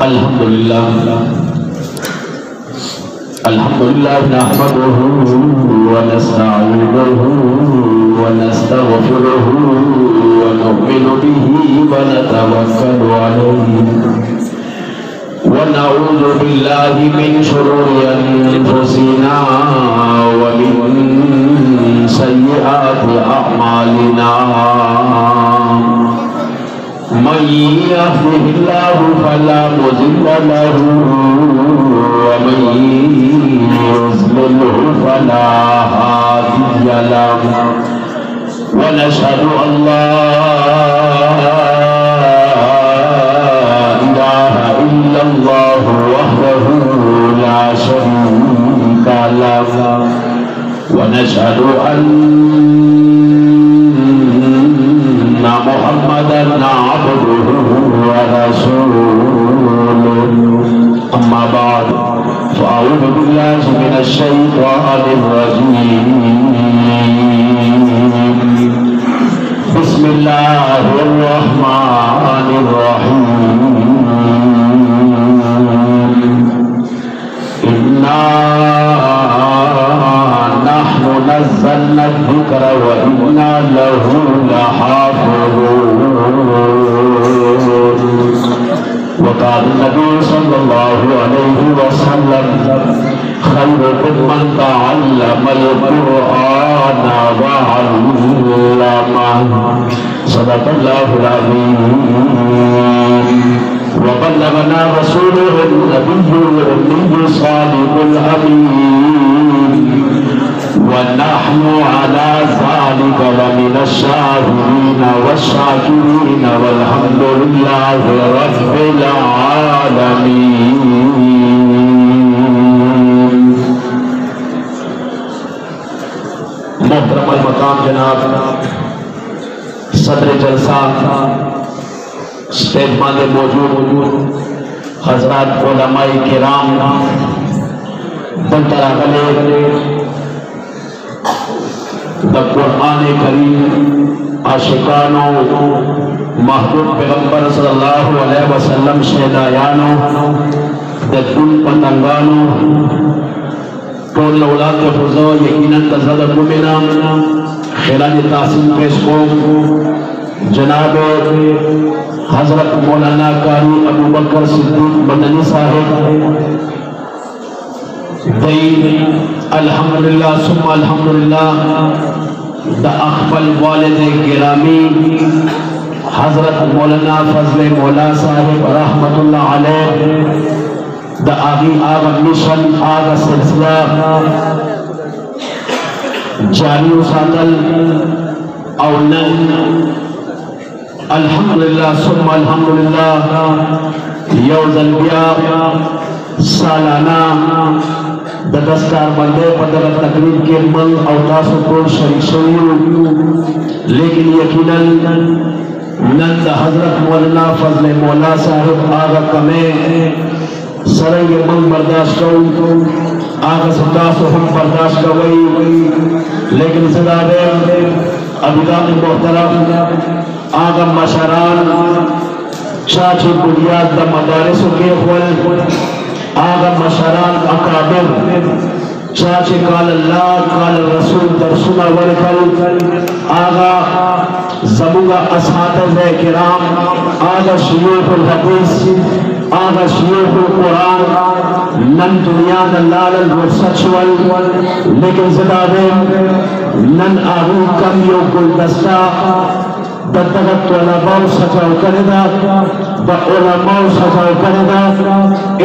अल्हम्दुलिल्लाह नहमदुहु व नस्तईनुहु व नस्तगफिरुहु व नु'मिनु बिही व नतवक्कलु अलैहि व नऊज़ु बिल्लाहि मिन शुरूरि अनफुसिना व मिन सय्यिआति अअमालिना मन यहदिहिल्लाहु फला मुज़िल्ल लहु व मन युज़लिलहु फला हादिय लहु व नशहदु अल्ला इलाहा इल्लल्लाहु वहदहु ला शरीका लहु व नशहदु अन्ना मुहम्मदन अब्दुहु व रसूलुहु अम्मा बाद फ़अऊज़ु बिल्लाहि मिनश शैतानिर रजीम बिस्मिल्लाहिर रहमानिर रहीम इन्ना नहनु नज़्ज़लना ज़िक्रा व इन्ना लहु लहाफ़िज़ून वक़ाल नबी सल्लल्लाहु अलैहि वसल्लम खैरुकुम मन तअल्लमल क़ुरआन व अल्लमहु सदक़ल्लाहुल अज़ीम व बल्लगना रसूलुहुन नबियुल उम्मी सादिक़ुल अमीन व नहनु अला ज़ालिका लमिनश शाहिदीन वश्शाकिरीन वल्हम्दुलिल्लाहि रब्बिल आलमीन। मोहतरम मकाम जनाब सदर जलसा स्टेज मांदे मौजूद हजरात उलमाए किराम बंतरागले द कुरान करीम आशिकानो महबूब पैगंबर सल्लल्लाहु अलैहि वसल्लम शहदायानो द गुल पतंगानो टोल औलाद के फुजो यकीनन तज़द कुमिना खिलानी तासीम पेश को जनाब हजरत मौलाना कारी अबू बकर सिद्दीक मदनी साहिब दई अल्हम्दुलिल्लाह सुम्मा अल्हम्दुलिल्लाह द अखबल वालिद गिरामी हजरत मौलाना फजले मौला साहिब रहमतुल्लाह अलैह द आगी आग मिशन आग सिलसिला जारी सातल और अल्हम्दुलिल्लाह सुम्मा अल्हम्दुलिल्लाह यौज़लबिया सालाना दस्कार बंदे पदर तकरीब के मंग अवतास को शरीक लेकिन यकीनन नंद हजरत मौलाना फजले मौला साहिब आगा कमे सरंग मंग बर्दाश्त करो आगा सदास हम बर्दाश्त कवई लेकिन सदावे अभिदान मोहतरम आगा मशरान चाची बुनियाद द मदारिस के हुल आगा मशरान अकाबिर चाची काल अल्लाह काल रसूल दरसुना वरकल आगा ज़बूगा अस्हाबे किराम आगा शयूखुल हदीस आगा शयूखुल कुरान नन दुनिया दलाल सचवल लेकिन ज़िदावे नन आरू कम यो गुलदस्ता दत्तगत उलमाओ सजाओ करेगा व उलमाओ सजाओ करेगा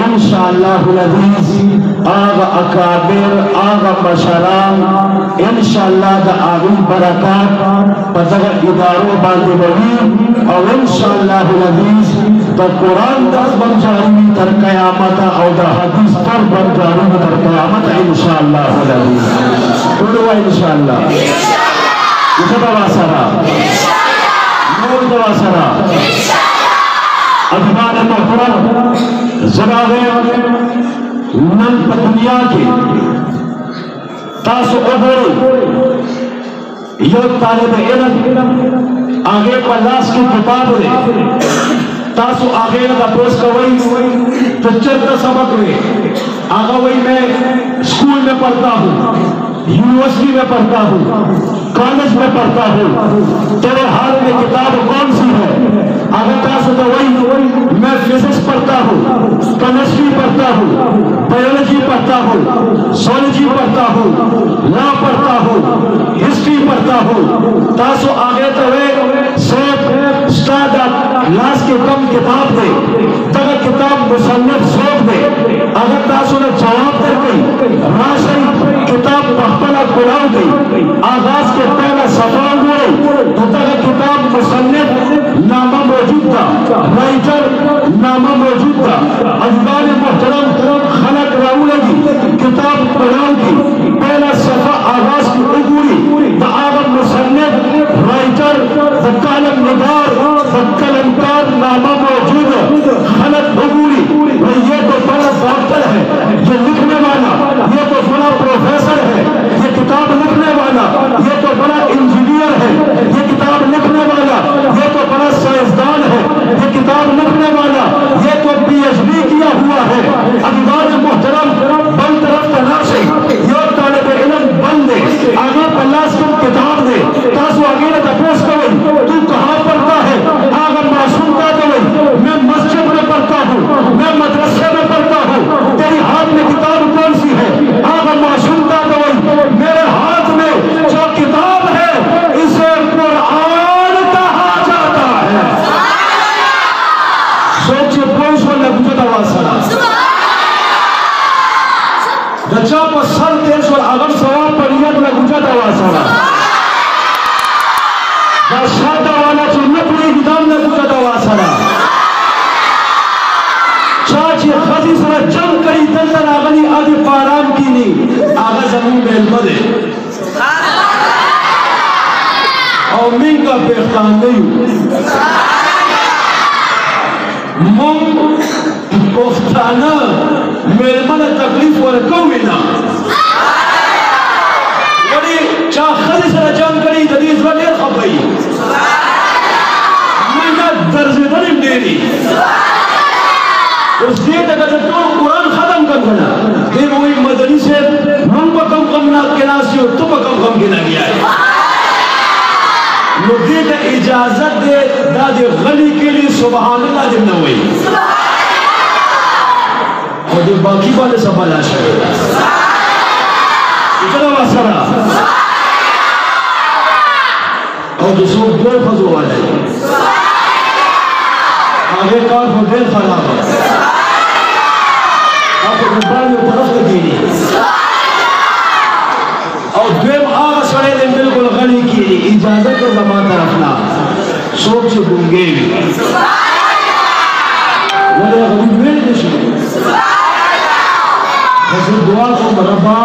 इंशाअल्लाहुल अज़ीज़ आगा अकाबिर आगा मशरान इंशाअल्लाह द आवी बरकत पदगर इदारों बांधे बनी और इंशाअल्लाहुल अज़ीज़ द कुरान दस बन जाएगी तर क़यामत और द हदीस पर बन जाएगी तर क़यामत इंशाअल्लाहुल अज़ीज़ बोलो इंशाअल्लाह इसे बवासरा अभिमान मोहतरम जनाबे नन दुनिया के तासो ओबरे यो तालिब इल्म आगे पलास की किताब रे तासु आगे का पोस्ट का वही तो चलता सबक में आगा वही मैं स्कूल में पढ़ता हूँ, यूनिवर्सिटी में पढ़ता हूँ, कॉलेज में पढ़ता हूँ, तेरे हाल में किताब कौन सी है? अगर तासु तो वही मैं फिजिक्स पढ़ता हूँ, केमिस्ट्री पढ़ता हूँ, बायोलॉजी पढ़ता हूँ, सोलॉजी पढ़ता हूँ, लॉ पढ़ता हूँ, हिस्ट्री पढ़ता हूँ। तासु आगे तो वे सिर्फ स्टार्टअप लास्ट के कम किताब दे तक किताब मुसन्निफ सौंप दे। अगर तासु ने जवाब दे गई राशि किताब पहला खुलाव गई आगाज के पहला सफा हुए तो तक किताब मुसन्निफ नामा मौजूद था, राइटर नामा मौजूद था। अजदार मोहतरम खलक राऊ लगी किताब खुलाव की पहला सफा आगाज की उगूरी द आगम मुसन्निफ राइटर द कालम निगार द कलमकार नामा मौजूद खलक उगूरी। ये तो बड़ा डॉक्टर है, ये लिखने वाला, ये तो बड़ा प्रोफेसर है, ये किताब लिखने वाला, ये तो बड़ा इंजीनियर है, ये किताब लिखने वाला, ये तो बड़ा साइंसदान है, ये किताब लिखने वाला, ये तो PhD किया हुआ है। अभिमान मोहतरम बल तरफ तनाशे ये तालिब इल्म बल दे आगे पल्लास को किताब दे तासु आगे न तपोस कवई तू कहाँ पढ़ता है? आगर मासूम का कवई मैं मस्जिद में पढ़ता हूँ, मैं मदरसे में पढ़ता हूँ। तेरी हाथ में किताब कौन सी है? आगर मासूम का कवई मेरे हाथ में जो किताब है इसे कुरान कहा जाता है। सोचिए पोष को लगता वासना रचा पर सर तेज और अगर सवाब परियत लगुजा वासना शादा वाला चुनने पूरी किताब लगुजा वासना चाची खजी सरा जंग करी तंतर आगली आदि पाराम की नहीं आगा जमीन में मदे और मिन का पेख्तान नहीं मुंग कोफ्ताना मेरे मन तकलीफ और कौमिना वरी चाह खजी सरा जंग करी जदीद वडे खबई महीना दर्जे बनी डेरी उस दिन तक जब तो कुरान खत्म कर देना ये वही मदनी से हम कम ना किनासी हो तुम कम गिना गया है। मुझे तो इजाजत दे दादे गली के लिए सुबहान अल्लाह दिन न हुई और जो बाकी वाले सब आला शरीर इतना वासरा और जो सब दो फजो वाले आगे का होटल खराब है आपको दुकान में तरफ दीनी और द्वेम आगा सड़े दिन बिल्कुल गली की इजाजत को जमाता रखना सोच से दूंगे वले गरीब में नहीं ऐसे दुआ को रब्बा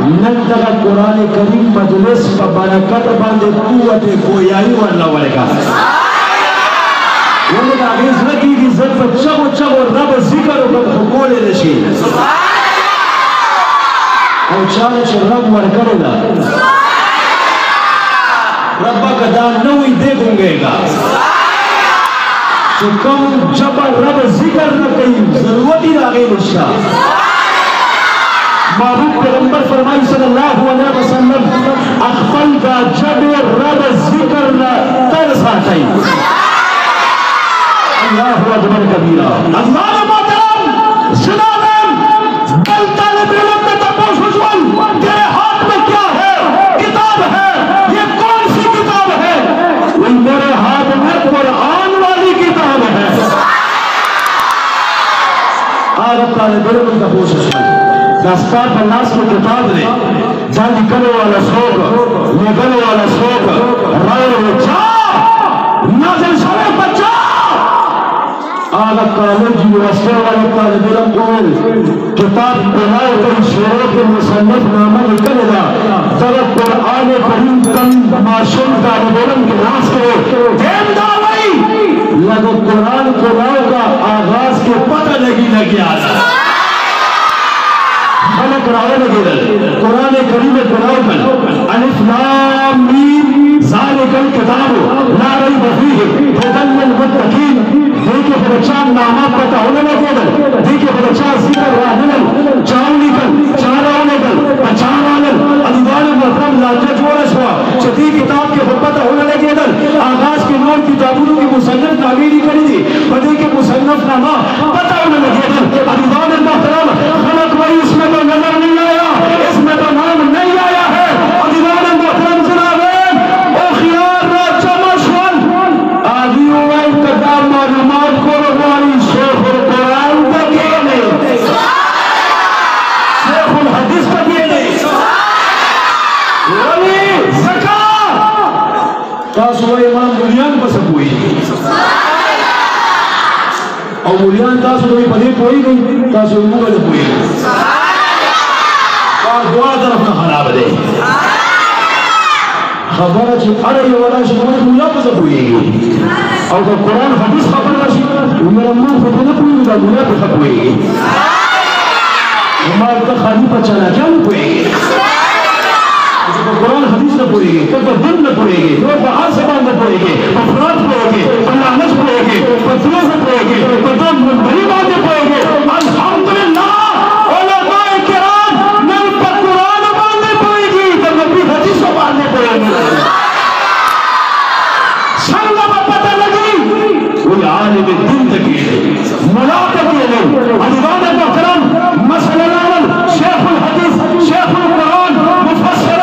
नंदगा कुरान करीम मजलिस का बरकत बांधे कुव्वत गोयाई वाला वालेगा वो लोग आगे लगी की इज्जत पर चब रब जिक्र को खोले रशी और चाले से रब वर करेगा रब्बा का दान नवी दे दूंगेगा तो कम जब रब जिक्र न कहीं जरूरत ही आ गई मुझका महबूब पैगंबर फरमाई सल्लल्लाहु अलैहि वसल्लम अखफल का जब रब जिक्र न तरसा चाहिए अल्लाहु अकबर कबीरा अल्लाह मोहतरम सुनाम कल तालिब इल्म का तपोस हुजूर तेरे हाथ में क्या है? किताब है। ये कौन सी किताब है? मेरे हाथ में कुरान वाली किताब है। आज तालिब इल्म का तपोस हुजूर दस्तार पर नास की किताब ने जान निकलने वाला शौक निकलने वाला शौक राय जा नाज़िल सरे बच्चा आला कॉलेज यूनिवर्सिटी वाले तालिब इल्म को किताब पढ़ाए कई शेरों के मुसन्निफ नामा निकलेगा तरफ कुरान करीम कम मासूम तालिब इल्म के नास के देमदारी लगो कुरान का आगाज के पता लगी आला खलक राय लगे कुरान करीम पढ़ाओ कल अलिफ लाम मीम ज़ालिकल किताब ला रैब फीह हुदल लिल मुत्तकीन देखिए बच्चा नामा पता होने लगे देखिए बच्चा जिक्र रहने चाव निकल चारा निकल अचानक अनिवार्य मोहतरम लाजत जोड़ा छुआ चदी किताब के पता होने लगे आगाज के नोट किताबों की मुसन्नफ तामीरी करी थी बदे के मुसन्नफ नामा पता होने लगे अनिवार्य मोहतरम खलक वही इसमें तो नजर नहीं आया इसमें तो नाम नहीं आया है अनिवार्य मोहतरम जनाबे ओ खियार चमशवन आदि कदम मालूमात को वाली शेख कुरान तक नहीं शेख हदीस तक नहीं वली ज़कात तासु इमाम बुलियान बस कोई और बुलियान तासु कोई पदे कोई नहीं तासु मुगल कोई और दुआ तरफ का खराब दे खबर है अरे ये वाला शिकवा बुला बस कोई और तो कुरान हदीस खबर है मेरा मुंह को पता कोई नहीं बुला बस कोई हमारे तो खाली पचना क्या कोई तो कुरान हदीस न पढ़ेंगे तो दिन न पढ़ेंगे तो बाहर से बाहर न पढ़ेंगे अफराद पढ़ेंगे लानत पढ़ेंगे फतवा से पढ़ेंगे तो बड़ी बातें पढ़ेंगे अल्हम्दुलिल्लाह उलमाए किराम ने पर कुरान बांधने पड़ेगी तो नबी हदीस को बांधने पड़ेंगे संग में पता लगी वो आलिम दिन तक मुलाकात के लिए अनिवार्य मोहतरम मसला शेख उल हदीस शेख उल कुरान मुफस्सिर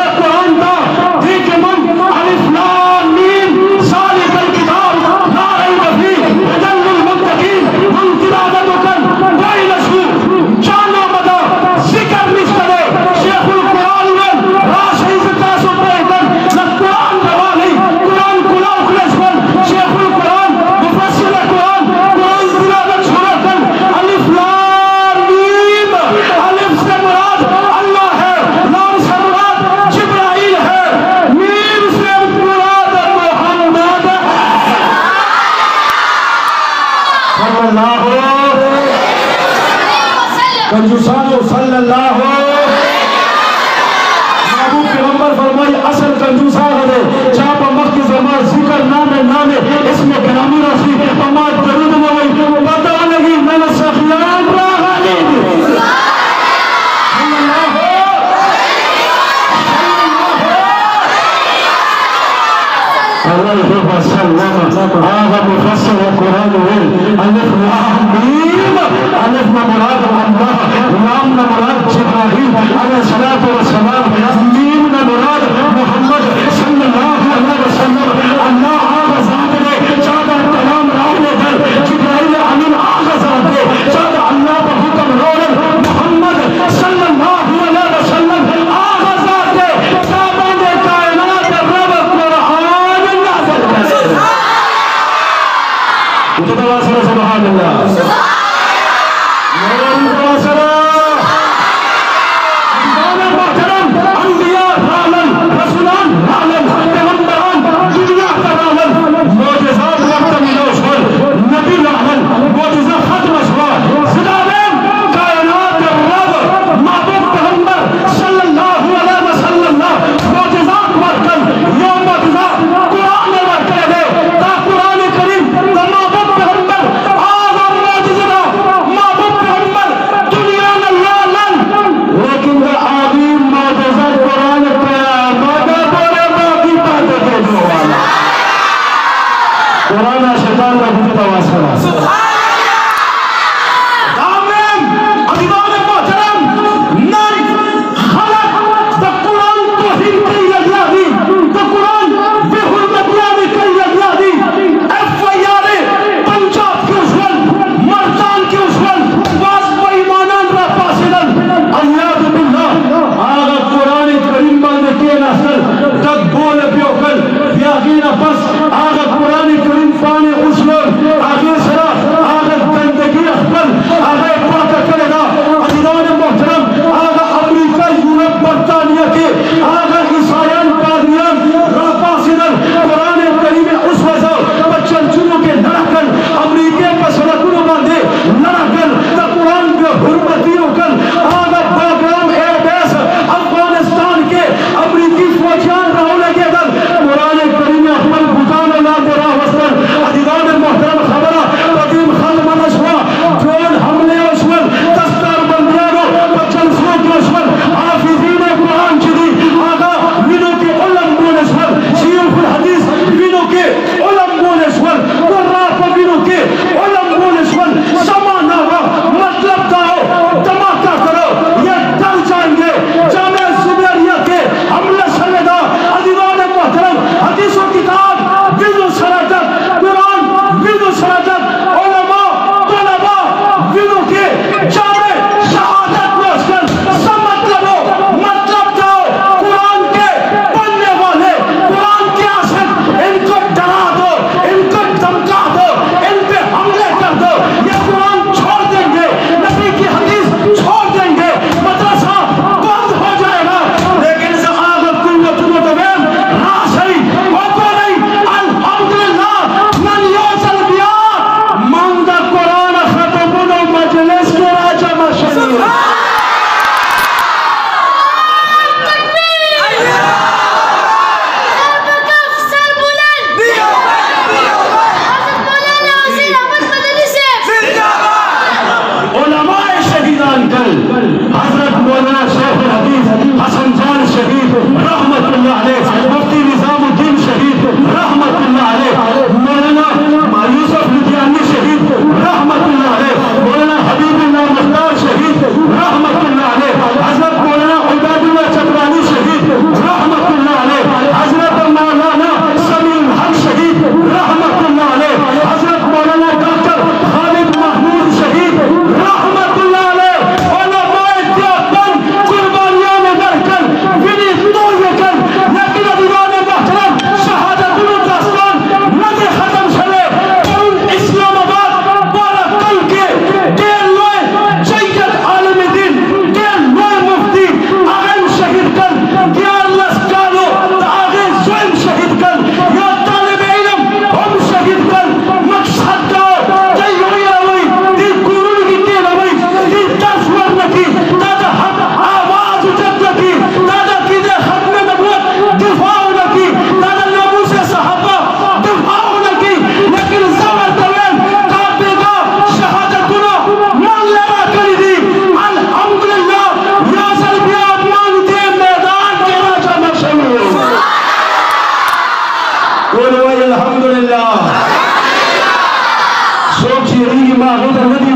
कंजूसानो सल्लल्लाहु महबूब पैगंबर फरमाई असल कंजूसा है चाप मक्क की ज़बान जिक्र नामे नामे इसमें गिरामी रसी तमाम दरूद में वही पता लगी मैंने सखियान रागानी هذا مفسر القرآن ألف لام ميم ألف مراد الله لام مراد جبرائيل عليه الصلاة والسلام ميم مراد محمد صلى الله عليه وسلم الله هذا ذاته جاد الكلام راوله جبرائيل أمين هذا ذاته جاد الله بحكم روله محمد صلى الله عليه وسلم هذا ذاته جاد الكائنات الرب القرآن نازل وتتواصل سبحان الله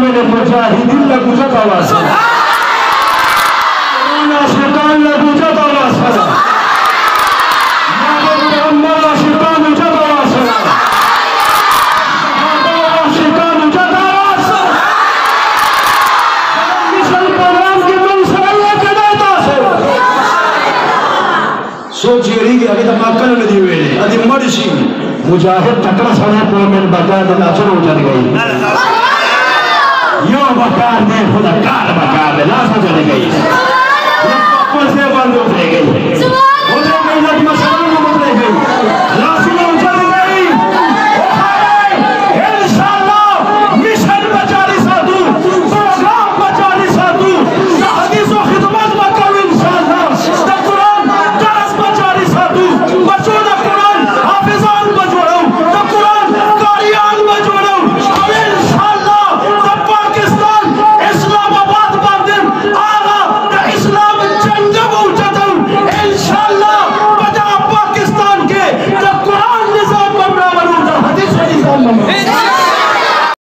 मेरे मुजाहिदीन ने गुजर आवाज आशिकान ने गुजर आवाज मोहम्मद आशिकान गुजर आवाज आशिकान गुजर आवाज मिशन प्रोग्राम की मुंसलियत के दाता से सोचिए रही कि अभी तक मक्कल में दी हुए अभी मर्शी मुजाहिद तकड़ा सड़े पर मेरे बता दे नाचर हो चल गई यो बकार दे खुदा कार बकार दे लाश हो चली गई